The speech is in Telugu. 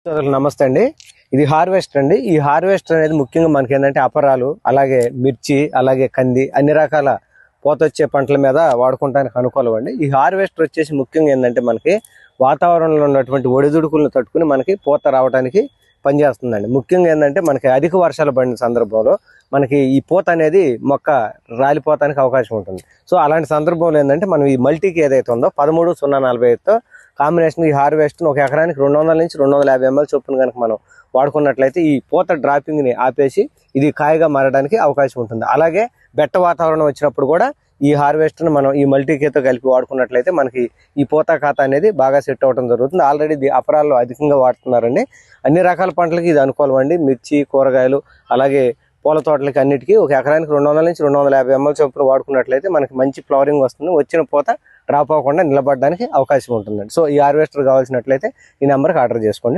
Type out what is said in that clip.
నమస్తే అండి. ఇది హార్వెస్టర్ అండి. ఈ హార్వెస్టర్ అనేది ముఖ్యంగా మనకి ఏంటంటే అపరాలు, అలాగే మిర్చి, అలాగే కంది, అన్ని రకాల పూత వచ్చే పంటల మీద వాడుకోవడానికి అనుకూలం అండి. ఈ హార్వెస్టర్ వచ్చేసి ముఖ్యంగా ఏంటంటే మనకి వాతావరణంలో ఉన్నటువంటి ఒడిదుడుకులను తట్టుకుని మనకి పూత రావడానికి పనిచేస్తుందండి. ముఖ్యంగా ఏంటంటే మనకి అధిక వర్షాలు పడిన సందర్భంలో మనకి ఈ పూత అనేది మొక్క రాలిపోతానికి అవకాశం ఉంటుంది. సో అలాంటి సందర్భంలో ఏంటంటే మనం ఈ మల్టీకి ఏదైతే ఉందో 13-045తో కాంబినేషన్ ఈ హార్వెస్టర్ ఒక ఎకరానికి 200 నుంచి 250 ml చొప్పున కనుక మనం వాడుకున్నట్లయితే ఈ పూత డ్రాపింగ్ ని ఆపేసి ఇది కాయగా మారడానికి అవకాశం ఉంటుంది. అలాగే బెట్ట వాతావరణం వచ్చినప్పుడు కూడా ఈ హార్వెస్టర్ మనం ఈ మల్టీకేతో కలిపి వాడుకున్నట్లయితే మనకి ఈ పూత ఖాతా అనేది బాగా సెట్ అవ్వడం జరుగుతుంది. ఆల్రెడీ ఇది అపరాల్లో అధికంగా వాడుతున్నారండి. అన్ని రకాల పంటలకి ఇది అనుకూలం అండి. మిర్చి, కూరగాయలు, అలాగే పూల తోటలకి అన్నిటికీ ఒక ఎకరానికి 200 నుంచి 250 ml చొప్పున వాడుకున్నట్లయితే మనకి మంచి ఫ్లవరింగ్ వస్తుంది. వచ్చిన పూత డ్రాప్ అవ్వకుండా నిలబడడానికి అవకాశం ఉంటుందండి. సో ఈ హార్వెస్టర్ కావాల్సినట్లయితే ఈ నెంబర్కి ఆర్డర్ చేసుకోండి.